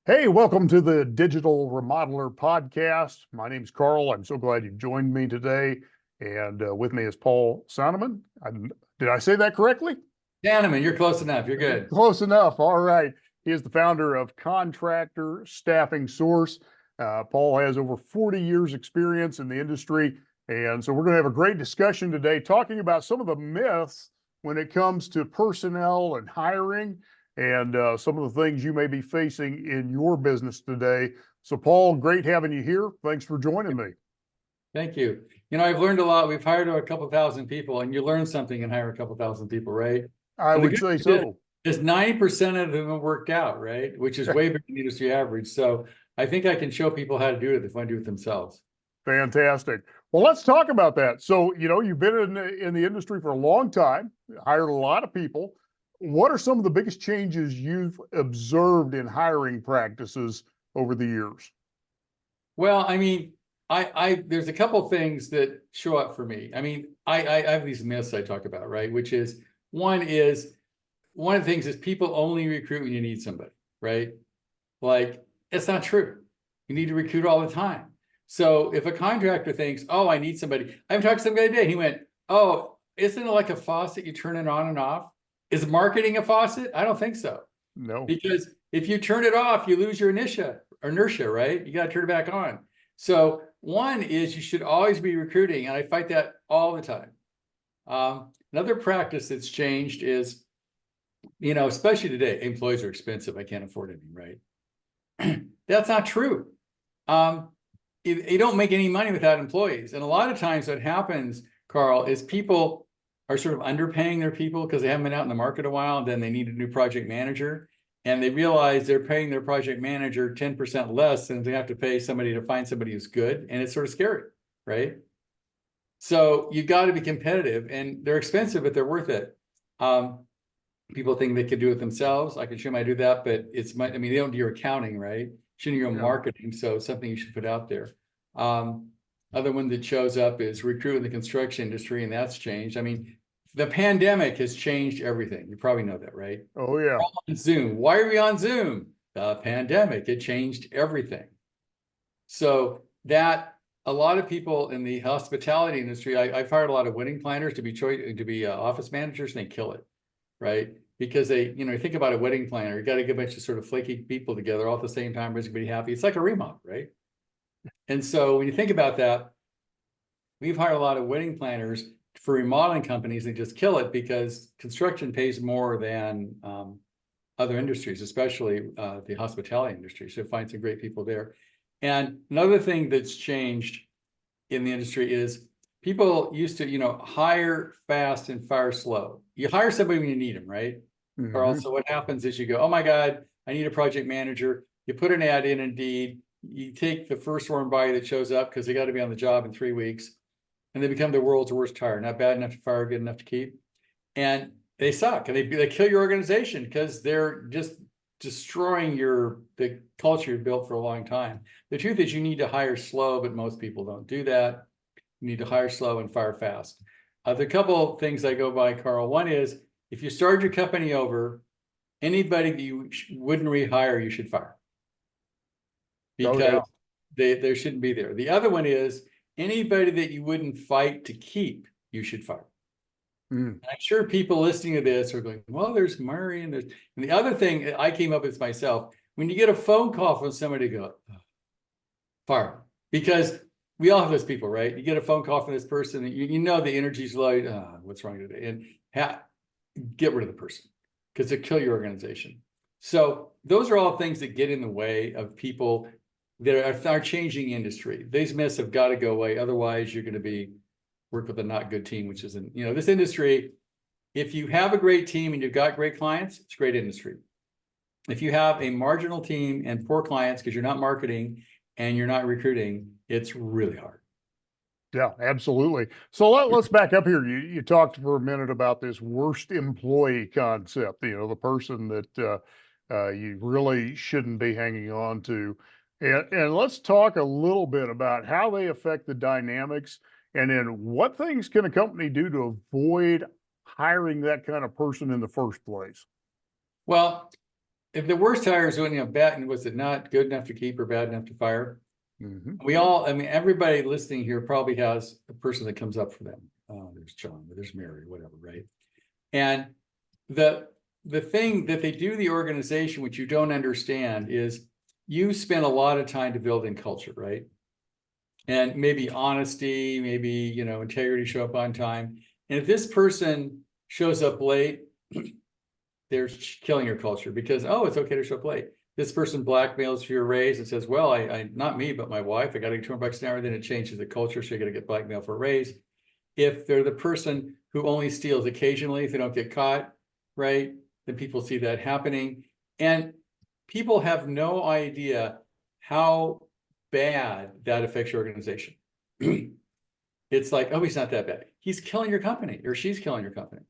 Hey, welcome to the Digital Remodeler Podcast. My name's Carl. I'm so glad you joined me today. And with me is Paul Sanneman. Did I say that correctly? Sanneman, you're close enough. You're good. Close enough. All right. He is the founder of Contractor Staffing Source. Paul has over 40 years experience in the industry. And so we're going to have a great discussion today talking about some of the myths when it comes to personnel and hiring and some of the things you may be facing in your business today. So Paul, great having you here. Thanks for joining me. Thank you. I've learned a lot. We've hired a couple thousand people, and you learn something and hire a couple thousand people, right? I would say so. Is 90% of them have worked out, right? Which is way better than the industry average. So I think I can show people how to do it if they want to do it themselves. Fantastic. Well, let's talk about that. So, you've been in the industry for a long time, hired a lot of people. What are some of the biggest changes you've observed in hiring practices over the years? Well, there's a couple things that show up for me. I have these myths I talk about, right? Which is one of the things is people only recruit when you need somebody, right? Like, it's not true. You need to recruit all the time. So if a contractor thinks, oh, I need somebody, I've talked to some guy today, he went, oh, isn't it like a faucet you turn it on and off? Is marketing a faucet? I don't think so. No. Because if you turn it off, you lose your inertia, right? You got to turn it back on. So one is you should always be recruiting, and I fight that all the time. Another practice that's changed is, especially today, employees are expensive. I can't afford any, right? That's not true. You don't make any money without employees. And a lot of times what happens, Carl, is people are sort of underpaying their people because they haven't been out in the market a while, and then they need a new project manager. And they realize they're paying their project manager 10% less than they have to pay somebody to find somebody who's good. And it's sort of scary, right? So you got to be competitive, and they're expensive, but they're worth it. People think they could do it themselves. I can show them how to do that, but they don't do your accounting, right? Shouldn't do your marketing. So it's something you should put out there. Other one that shows up is recruit in the construction industry, and that's changed. The pandemic has changed everything. You probably know that, right? Oh, yeah. We're all on Zoom. Why are we on Zoom? The pandemic, it changed everything. So that a lot of people in the hospitality industry, I've hired a lot of wedding planners to be office managers, and they kill it, right? Because they, think about a wedding planner, you got to get a bunch of sort of flaky people together all at the same time, everybody happy. It's like a remodel, right? And so when you think about that, we've hired a lot of wedding planners for remodeling companies. They just kill it because construction pays more than other industries, especially the hospitality industry. So find some great people there. And another thing that's changed in the industry is people used to, hire fast and fire slow. You hire somebody when you need them, right? Mm-hmm. Carl, so what happens is you go, oh my God, I need a project manager. You put an ad in Indeed. You take the first warm buyer that shows up because they got to be on the job in 3 weeks, and they become the world's worst hire. Not bad enough to fire, good enough to keep. And they suck, and they kill your organization because they're just destroying the culture you've built for a long time. The truth is you need to hire slow, but most people don't do that. You need to hire slow and fire fast. There are a couple of things I go by, Carl. One is if you start your company over, anybody that you wouldn't rehire, you should fire. Because they shouldn't be there. The other one is anybody that you wouldn't fight to keep, you should fire. I'm sure people listening to this are going, well, there's Murray and the other thing I came up with myself, when you get a phone call from somebody, go, fire. Because we all have those people, right? You get a phone call from this person, you know the energy's low, what's wrong today? And get rid of the person because they kill your organization. So those are all things that get in the way of people that are changing industry. These myths have got to go away. Otherwise, you're going to work with a not good team, which isn't, this industry. If you have a great team and you've got great clients, it's a great industry. If you have a marginal team and poor clients because you're not marketing and you're not recruiting, it's really hard. Yeah, absolutely. So let's back up here. You talked for a minute about this worst employee concept, the person that you really shouldn't be hanging on to. And let's talk a little bit about how they affect the dynamics, and then what things can a company do to avoid hiring that kind of person in the first place? Well, if the worst hire is when, bad, was it not good enough to keep or bad enough to fire? Mhm. We all, I mean, everybody listening here probably has a person that comes up for them. Oh, there's John, there's Mary, whatever, right? And the thing that they do the organization, which you don't understand, is you spend a lot of time to build in culture, right? And maybe honesty, maybe, integrity, show up on time. And if this person shows up late, they're killing your culture because, oh, it's okay to show up late. This person blackmails for your raise and says, well, I not me, but my wife, I got to get $200 an hour. Then it changes the culture. So you got to get blackmailed for a raise. If they're the person who only steals occasionally, if they don't get caught, right, then people see that happening. And people have no idea how bad that affects your organization. It's like, oh, he's not that bad. He's killing your company or she's killing your company.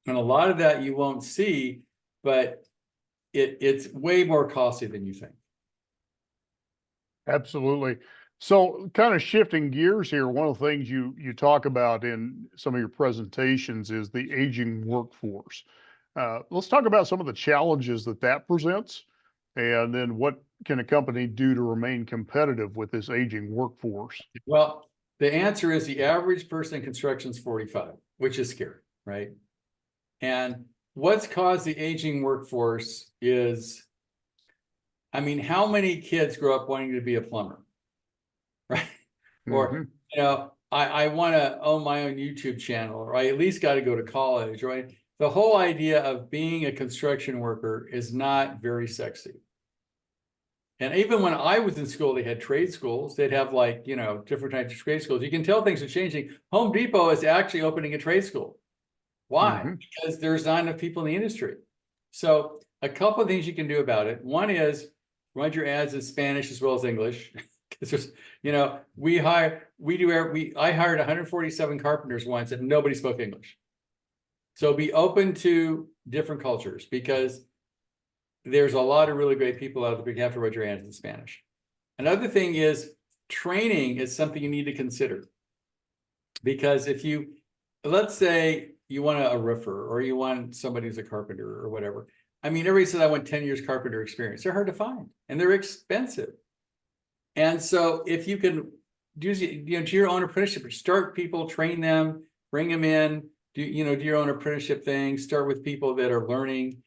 And a lot of that you won't see, but it's way more costly than you think. Absolutely. So kind of shifting gears here, one of the things you talk about in some of your presentations is the aging workforce. Let's talk about some of the challenges that presents, and then what can a company do to remain competitive with this aging workforce? Well, the answer is the average person in construction is 45, which is scary, right? And what's caused the aging workforce is, I mean, how many kids grow up wanting to be a plumber, right? Or, I want to own my own YouTube channel, or I at least got to go to college, right? The whole idea of being a construction worker is not very sexy. And even when I was in school, they had trade schools. They'd have different types of trade schools. You can tell things are changing. Home Depot is actually opening a trade school. Why? Because there's not enough people in the industry. So a couple of things you can do about it. One is run your ads in Spanish as well as English. Because there's, I hired 147 carpenters once and nobody spoke English. So be open to different cultures because there's a lot of really great people out there, but you have to write your ads in Spanish. Another thing is training is something you need to consider. Because if you, let's say you want a roofer or you want somebody who's a carpenter or whatever. I mean, everybody says I want 10 years carpenter experience. They're hard to find and they're expensive. And so if you can do your own apprenticeship, start people, train them, bring them in, do your own apprenticeship thing, start with people that are learning.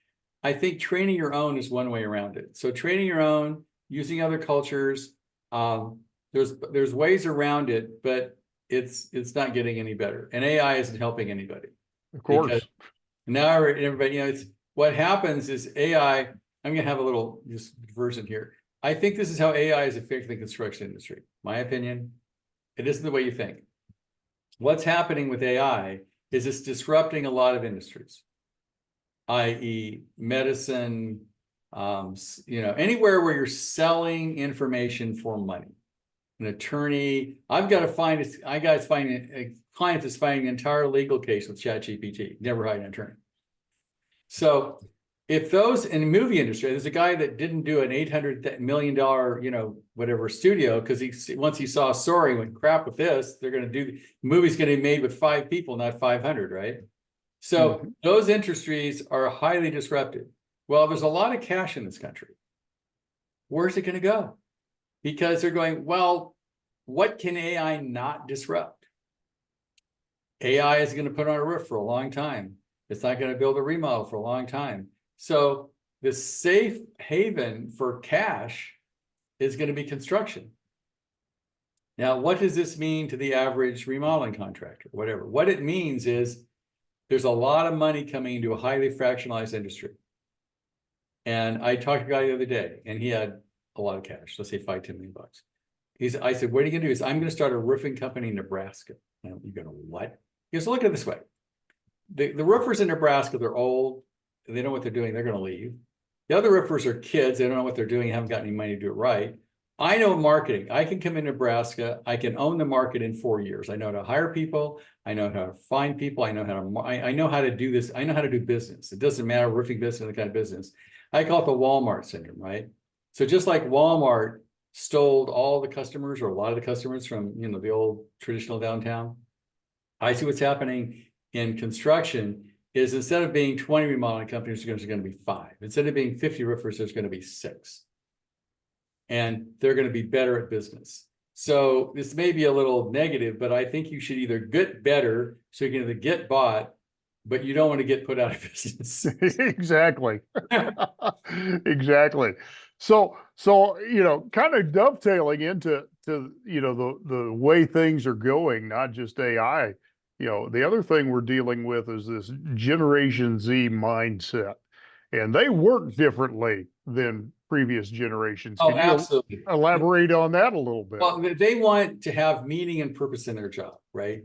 I think training your own is one way around it. So training your own, using other cultures, there's ways around it, but it's not getting any better. And AI isn't helping anybody. Of course. Because now everybody, it's what happens is AI, I'm gonna have a little just diversion here. I think this is how AI is affecting the construction industry. My opinion, it isn't the way you think. What's happening with AI is it's disrupting a lot of industries, i.e. medicine, anywhere where you're selling information for money. An attorney, a client that's fighting an entire legal case with ChatGPT, never hired an attorney. So if those in the movie industry, there's a guy that didn't do an $800 million, whatever studio, because once he saw Sorry, went crap with this, they're going to do, the movie's going to be made with 5 people, not 500, right? So those industries are highly disrupted. Well, there's a lot of cash in this country. Where's it going to go? Because they're going, well, what can AI not disrupt? AI is going to put on a roof for a long time. It's not going to build a remodel for a long time. So the safe haven for cash is going to be construction. Now, what does this mean to the average remodeling contractor? Whatever. What it means is there's a lot of money coming into a highly fractionalized industry. And I talked to a guy the other day, and he had a lot of cash. Let's say $5-10 million. I said, what are you going to do? He said, I'm going to start a roofing company in Nebraska. You're going to what? He goes, look at it this way. The roofers in Nebraska, they're old. They know what they're doing. They're going to leave. The other roofers are kids. They don't know what they're doing. Haven't got any money to do it right. I know marketing. I can come in Nebraska. I can own the market in 4 years. I know how to hire people. I know how to find people. I know how to do this. I know how to do business. It doesn't matter roofing business, the kind of business. I call it the Walmart syndrome, right? So just like Walmart stole all the customers or a lot of the customers from the old traditional downtown, I see what's happening in construction. is instead of being 20 remodeling companies, there's going to be 5. Instead of being 50 roofers, there's going to be 6. And they're going to be better at business. So this may be a little negative, but I think you should either get better so you can either get bought, but you don't want to get put out of business. Exactly. Exactly. So, kind of dovetailing into the way things are going, not just AI. The other thing we're dealing with is this Generation Z mindset, and they work differently than previous generations. Oh, Can you absolutely. elaborate on that a little bit? Well, they want to have meaning and purpose in their job, right?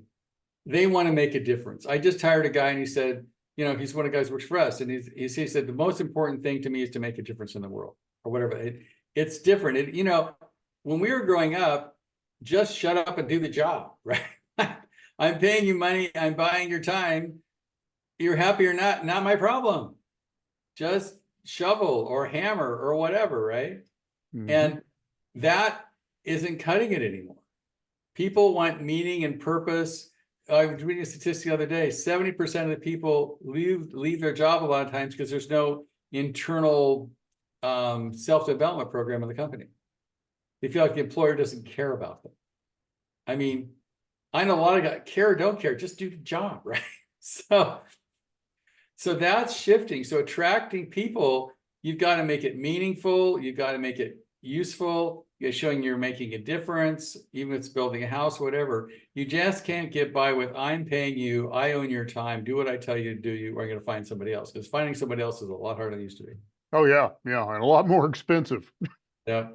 They want to make a difference. I just hired a guy and he said, he's one of the guys who works for us. And he said, the most important thing to me is to make a difference in the world or whatever. It's different. When we were growing up, just shut up and do the job, right? I'm paying you money. I'm buying your time. You're happy or not my problem. Just shovel or hammer or whatever, right? Mhm. And that isn't cutting it anymore. People want meaning and purpose. I was reading a statistic the other day, 70% of the people leave their job a lot of times because there's no internal self-development program in the company. They feel like the employer doesn't care about them. I mean, I know a lot of guys care or don't care, just do the job, right? So that's shifting. So attracting people, you've got to make it meaningful. You've got to make it useful. You're showing you're making a difference, even if it's building a house, whatever. You just can't get by with, I'm paying you, I own your time, do what I tell you to do, or I'm going to find somebody else. Because finding somebody else is a lot harder than it used to be. Oh yeah, and a lot more expensive. Yeah.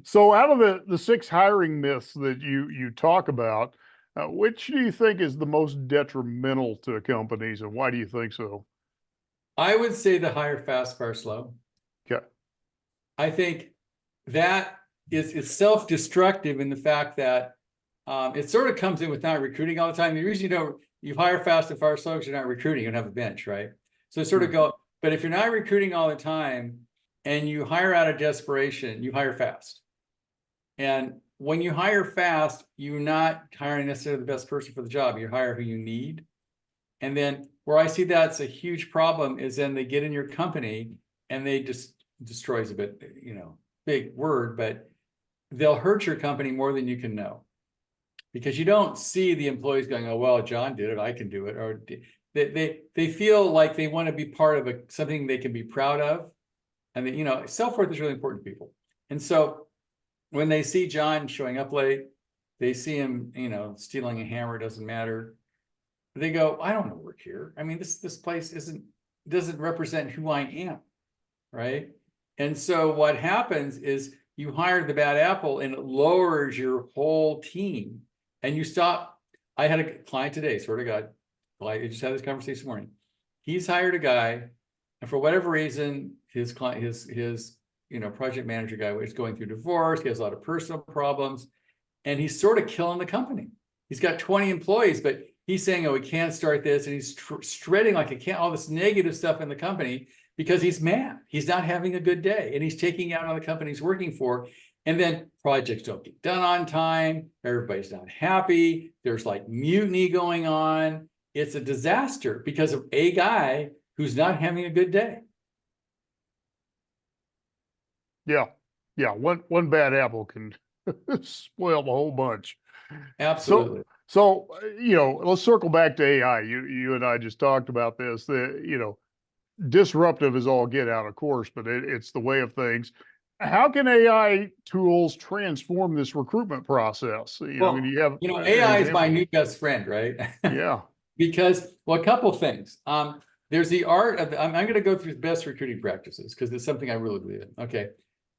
So out of the 6 hiring myths that you talk about, which do you think is the most detrimental to companies, and why do you think so? I would say the hire fast, fire slow. Okay. I think that is self-destructive in the fact that it sort of comes in with not recruiting all the time. The reason you hire fast and fire slow is you're not recruiting, you don't have a bench, right? So sort of go, but if you're not recruiting all the time and you hire out of desperation, you hire fast. And when you hire fast, you're not hiring necessarily the best person for the job. You hire who you need. And then where I see that's a huge problem is then they get in your company and they just destroys a bit, big word, but they'll hurt your company more than you can know. Because you don't see the employees going, oh, well, John did it, I can do it. Or they feel like they want to be part of something they can be proud of. And self-worth is really important to people. And so when they see John showing up late, they see him, stealing a hammer, doesn't matter. They go, I don't want to work here. I mean, this place doesn't represent who I am, right? And so what happens is you hire the bad apple and it lowers your whole team. And you stop. I had a client today, swear to God, I just had this conversation this morning. He's hired a guy, and for whatever reason, his client, his project manager guy is going through divorce. He has a lot of personal problems, and he's sort of killing the company. He's got 20 employees, but he's saying, oh, we can't start this. And he's shredding like all this negative stuff in the company because he's mad. He's not having a good day, and he's taking out on the company he's working for. And then projects don't get done on time. Everybody's not happy. There's like mutiny going on. It's a disaster because of a guy who's not having a good day. Yeah. One bad apple can spoil the whole bunch. Absolutely. So let's circle back to AI. You and I just talked about this. Disruptive is all get out, of course, but it's the way of things. How can AI tools transform this recruitment process? AI is my new best friend, right? Yeah. Because, a couple of things. There's the art of, I'm going to go through the best recruiting practices because it's something I really believe in. Okay.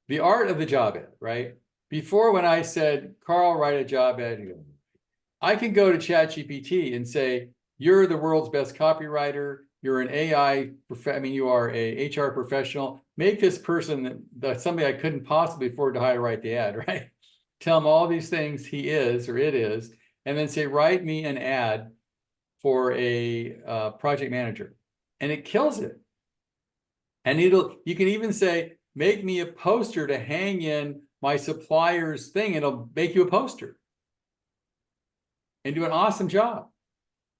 The art of the job ad, right? Before, when I said, Carl, write a job ad, I can go to ChatGPT and say, you're the world's best copywriter. You're an AI, you are a HR professional. Make this person that's somebody I couldn't possibly afford to hire write the ad, right? Tell him all these things he is or it is, and then say, write me an ad for a project manager. And it kills it. And you can even say, make me a poster to hang in my supplier's thing. It'll make you a poster and do an awesome job.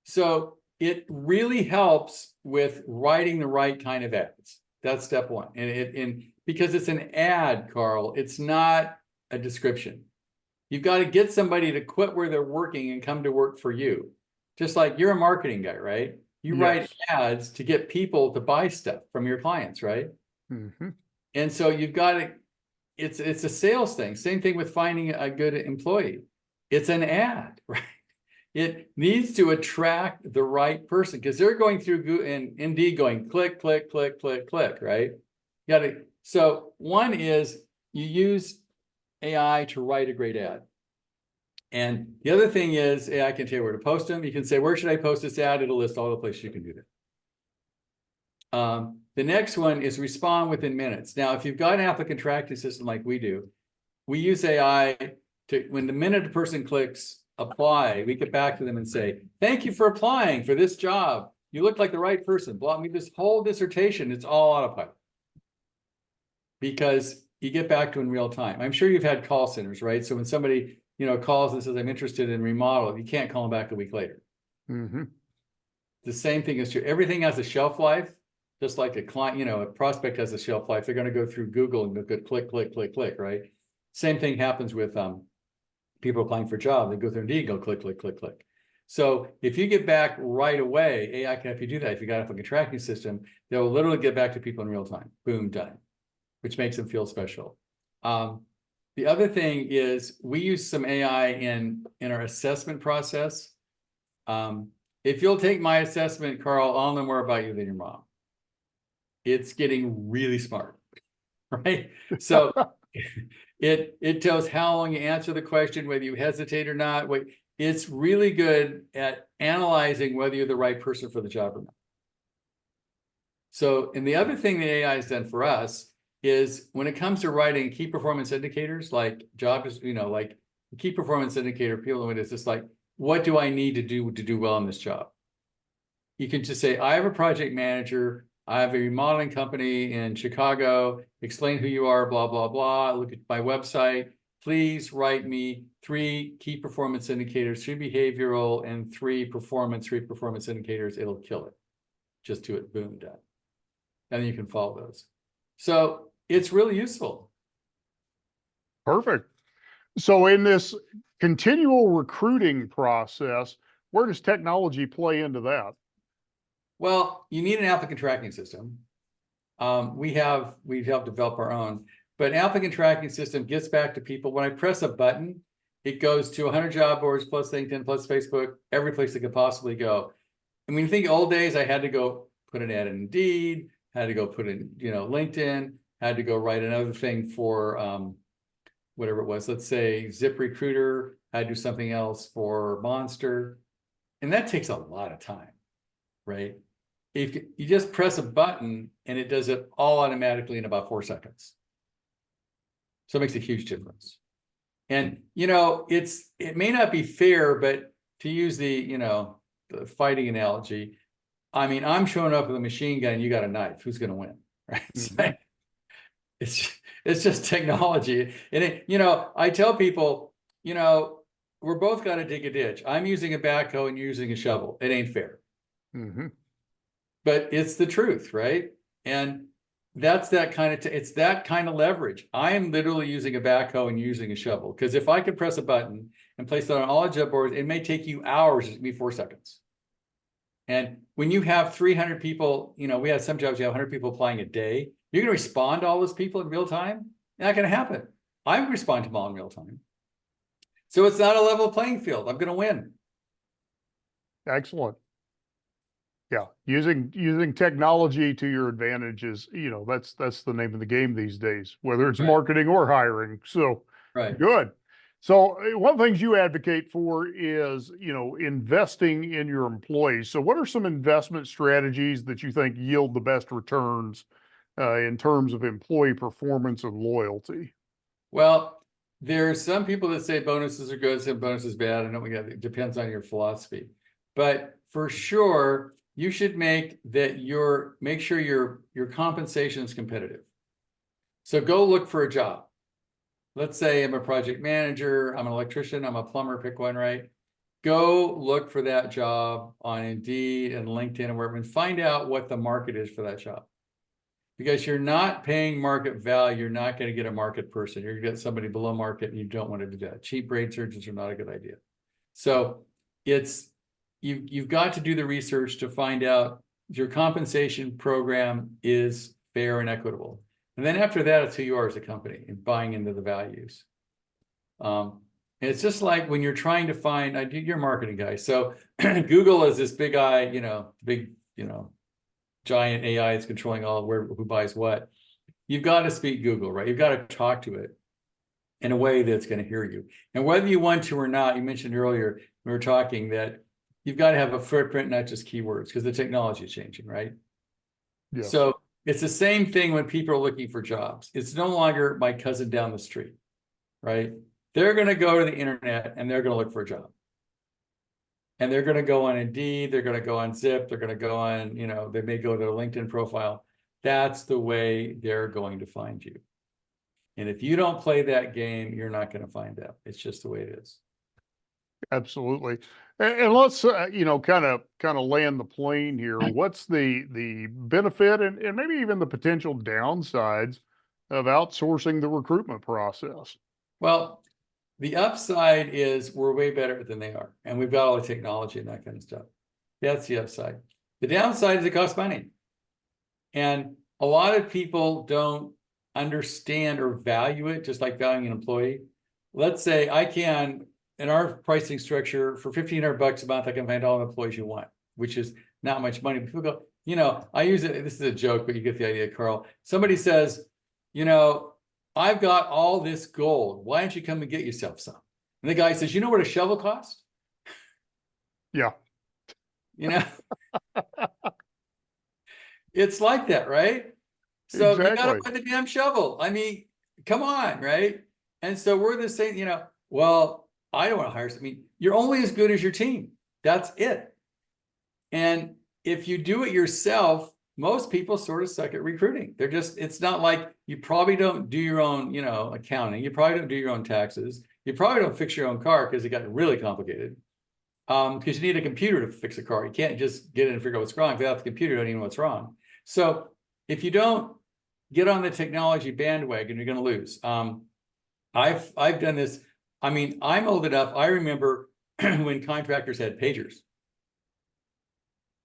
So it really helps with writing the right kind of ads. That's step one. And because it's an ad, Carl, it's not a description. You've got to get somebody to quit where they're working and come to work for you. Just like you're a marketing guy, right? You write ads to get people to buy stuff from your clients, right? Mm-hmm. And so you've got to, it's a sales thing. Same thing with finding a good employee. It's an ad, right? It needs to attract the right person because they're going through Google and Indeed going click, click, click, click, click, right? You got to, so one is you use AI to write a great ad. And the other thing is AI can tell you where to post them. You can say, where should I post this ad? It'll list all the places you can do that. The next one is respond within minutes. Now, if you've got an applicant tracking system like we do, we use AI to, when the minute a person clicks apply, we get back to them and say, thank you for applying for this job. You look like the right person. Blah, me this whole dissertation, it's all autopilot. Because you get back to in real time. I'm sure you've had call centers, right? So when somebody, calls and says, I'm interested in remodel, you can't call them back a week later. Mm-hmm. The same thing is true. Everything has a shelf life, just like a client, a prospect has a shelf life. They're going to go through Google and go click, click, click, click, right? Same thing happens with people applying for jobs. They go through Indeed, go click, click, click, click. So if you get back right away, AI can help you do that. If you got up a tracking system, they'll literally get back to people in real time. Boom, done, which makes them feel special. The other thing is we use some AI in our assessment process. If you'll take my assessment, Carl, I'll know more about you than your mom. It's getting really smart, right? So it tells how long you answer the question, whether you hesitate or not. It's really good at analyzing whether you're the right person for the job or not. So, and the other thing that AI has done for us is when it comes to writing key performance indicators, like like key performance indicator, people know what it is. It's like, what do I need to do well in this job? You can just say, I have a project manager. I have a remodeling company in Chicago. Explain who you are, blah, blah, blah. Look at my website. Please write me 3 key performance indicators, 3 behavioral and 3 performance indicators. It'll kill it. Just do it, boom, done. And then you can follow those. So it's really useful. Perfect. So in this continual recruiting process, where does technology play into that? Well, you need an applicant tracking system. We've helped develop our own, but an applicant tracking system gets back to people. When I press a button, it goes to 100 job boards plus LinkedIn plus Facebook, every place it could possibly go. And when you think old days, I had to go put an ad in Indeed, had to go put in, LinkedIn, had to go write another thing for whatever it was. Let's say ZipRecruiter, had to do something else for Monster. And that takes a lot of time, right? If you just press a button and it does it all automatically in about 4 seconds. So it makes a huge difference. And, it may not be fair, but to use the fighting analogy, I mean, I'm showing up with a machine gun, you got a knife, who's going to win? Right? Mm-hmm. It's just technology. And I tell people, we're both got to dig a ditch. I'm using a backhoe and you're using a shovel. It ain't fair. Mm-hmm. But it's the truth, right? And that's that kind of, it's that kind of leverage. I am literally using a backhoe and using a shovel. Because if I could press a button and place it on all job boards, it may take you hours, it'd be 4 seconds. And when you have 300 people, we have some jobs, you have 100 people applying a day. You're going to respond to all those people in real time? Not going to happen. I respond to them all in real time. So it's not a level playing field. I'm going to win. Excellent. Yeah, using technology to your advantage is, that's the name of the game these days, whether it's marketing or hiring. So good. So one of the things you advocate for is, investing in your employees. So what are some investment strategies that you think yield the best returns in terms of employee performance and loyalty? Well, there's some people that say bonuses are good, some bonuses bad. I know it depends on your philosophy, but for sure, you should make sure your compensation is competitive. So go look for a job. Let's say I'm a project manager, I'm an electrician, I'm a plumber, pick one, right? Go look for that job on Indeed and LinkedIn and wherever, and find out what the market is for that job. Because you're not paying market value, you're not going to get a market person. You're going to get somebody below market, and you don't want to do that. Cheap brain surgeons are not a good idea. So you've got to do the research to find out your compensation program is fair and equitable. And then after that, it's who you are as a company and buying into the values. And it's just like when you're trying to find, you're a marketing guy. So Google is this big eye, giant AI that's controlling who buys what. You've got to speak Google, right? You've got to talk to it in a way that's going to hear you. And whether you want to or not, you mentioned earlier, we were talking that you've got to have a footprint, not just keywords, because the technology is changing, right? Yes. So it's the same thing when people are looking for jobs. It's no longer my cousin down the street, right? They're going to go to the internet and they're going to look for a job. And they're going to go on Indeed, they're going to go on Zip, they're going to go on, they may go to their LinkedIn profile. That's the way they're going to find you. And if you don't play that game, you're not going to find out. It's just the way it is. Absolutely. And let's, kind of land the plane here. What's the benefit and maybe even the potential downsides of outsourcing the recruitment process? Well, the upside is we're way better than they are. And we've got all the technology and that kind of stuff. That's the upside. The downside is it costs money. And a lot of people don't understand or value it, just like valuing an employee. Let's say I can, in our pricing structure, for $1,500 a month, I can find all the employees you want, which is not much money. People go, I use it, this is a joke, but you get the idea, Carl. Somebody says, I've got all this gold. Why don't you come and get yourself some? And the guy says, you know what a shovel costs? Yeah. It's like that, right? So Exactly. you got to buy the damn shovel. I mean, come on, right? And so we're the same, well, I don't want to hire. You're only as good as your team. That's it. And if you do it yourself, most people sort of suck at recruiting. It's not like you probably don't do your own, accounting. You probably don't do your own taxes. You probably don't fix your own car because it got really complicated. Because you need a computer to fix a car. You can't just get in and figure out what's wrong. Without the computer, you don't even know what's wrong. So if you don't get on the technology bandwagon, you're going to lose. I've done this. I'm old enough. I remember when contractors had pagers.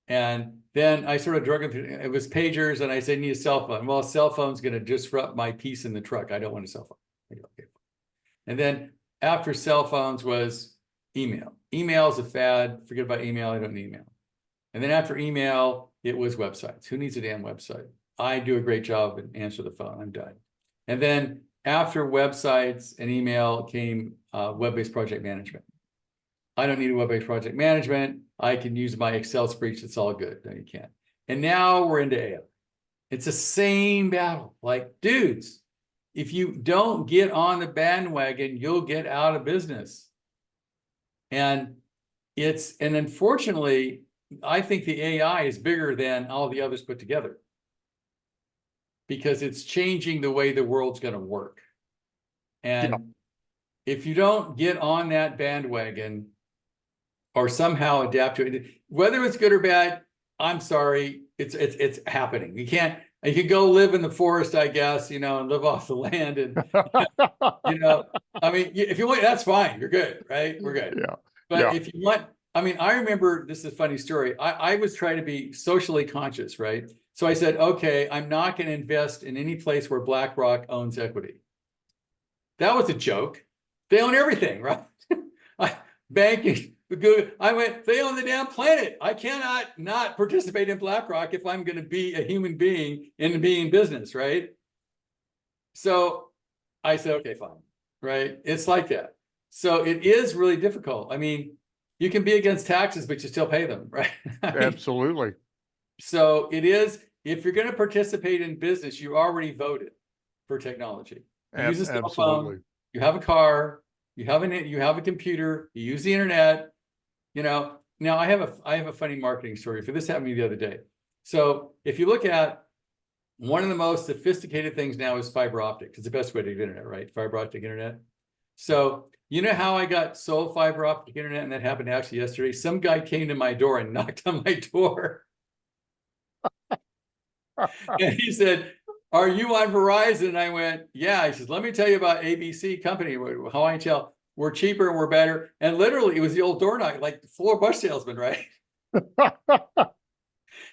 And then I sort of drug them through. It was pagers, and I said, need a cell phone. Well, a cell phone's going to disrupt my peace in the truck. I don't want a cell phone. I go, okay. And then after cell phones was email. Email is a fad. Forget about email. I don't need email. And then after email, it was websites. Who needs a damn website? I do a great job and answer the phone. I'm done. And then after websites and email came web-based project management. I don't need a web-based project management. I can use my Excel spreadsheet. It's all good. No, you can't. And now we're into AI. It's the same battle. Like, dudes, if you don't get on the bandwagon, you'll get out of business. And unfortunately, I think the AI is bigger than all the others put together, because it's changing the way the world's going to work. And if you don't get on that bandwagon or somehow adapt to it, whether it's good or bad, I'm sorry, it's happening. You can go live in the forest, I guess, and live off the land. And, if you want, that's fine. You're good, right? We're good. Yeah. But if you want, I remember, this is a funny story. I was trying to be socially conscious, right? So I said, okay, I'm not going to invest in any place where BlackRock owns equity. That was a joke. They own everything, right? Banking, I went, they own the damn planet. I cannot not participate in BlackRock if I'm going to be a human being and be in business, right? So I said, okay, fine, right? It's like that. So it is really difficult. You can be against taxes, but you still pay them, right? Absolutely. So it is, if you're going to participate in business, you already voted for technology. You use a cell phone, you have a car, you have a computer, you use the internet. Now I have a funny marketing story for this. Happened to me the other day. So if you look at one of the most sophisticated things now is fiber optics. It's the best way to get internet, right? Fiber optic internet. So you know how I got sole fiber optic internet, and that happened actually yesterday? Some guy came to my door and knocked on my door. And he said, "Are you on Verizon?" And I went, "Yeah." He says, "Let me tell you about ABC company, Hawaiian Shell. We're cheaper and we're better." And literally it was the old door knock, like floor bush salesman, right?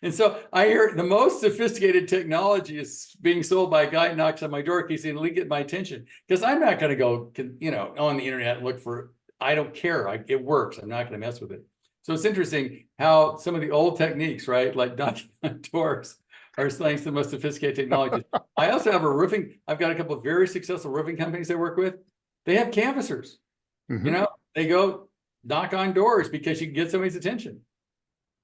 And so I hear the most sophisticated technology is being sold by a guy who knocks on my door, he's saying, "Let me get my attention." Because I'm not going to go, on the internet and look for, I don't care. It works. I'm not going to mess with it. So it's interesting how some of the old techniques, right, like knocking on doors, are thanks to the most sophisticated technologies. I also have I've got a couple of very successful roofing companies I work with. They have canvassers. Mhm. They go knock on doors because you can get somebody's attention.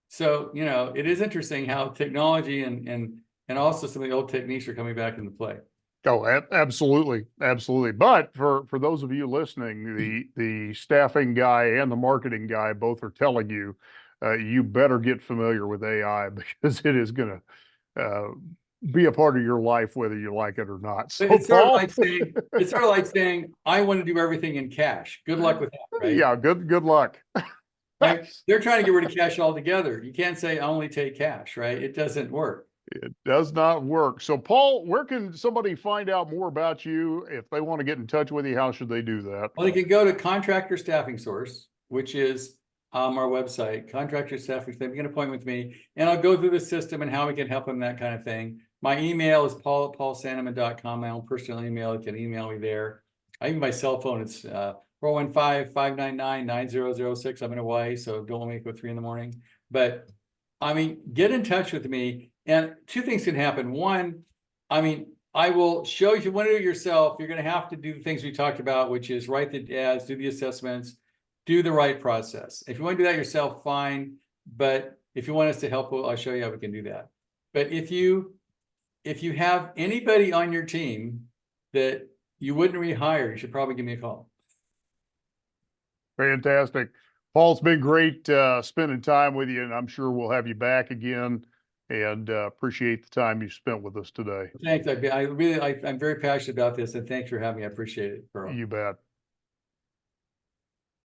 So, it is interesting how technology and also some of the old techniques are coming back into play. Oh, absolutely, absolutely. But for those of you listening, the staffing guy and the marketing guy both are telling you, you better get familiar with AI because it is going to be a part of your life whether you like it or not. So, It's sort of Paul, like saying, I want to do everything in cash. Good luck with that, right? yeah, good luck. Right? They're trying to get rid of cash altogether. You can't say I only take cash, right? It doesn't work. It does not work. So, Paul, where can somebody find out more about you if they want to get in touch with you? How should they do that? Well, they can go to Contractor Staffing Source, which is our website, Contractor Staffing. They get an appointment with me, and I'll go through the system and how we can help them, that kind of thing. My email is paul@paulsanneman.com. My own personal email. You can email me there. Even my cell phone, it's 415-599-9006. I'm in Hawaii, so don't let me go 3 a.m. But get in touch with me. And two things can happen. One, I will show you, if you want to do it yourself, you're going to have to do the things we talked about, which is write the ads, do the assessments, do the right process. If you want to do that yourself, fine. But if you want us to help, I'll show you how we can do that. But if you have anybody on your team that you wouldn't rehire, you should probably give me a call. Fantastic. Paul, it's been great spending time with you, and I'm sure we'll have you back again, and appreciate the time you spent with us today. Thanks. I'm very passionate about this, and thanks for having me. I appreciate it, Carl. You bet.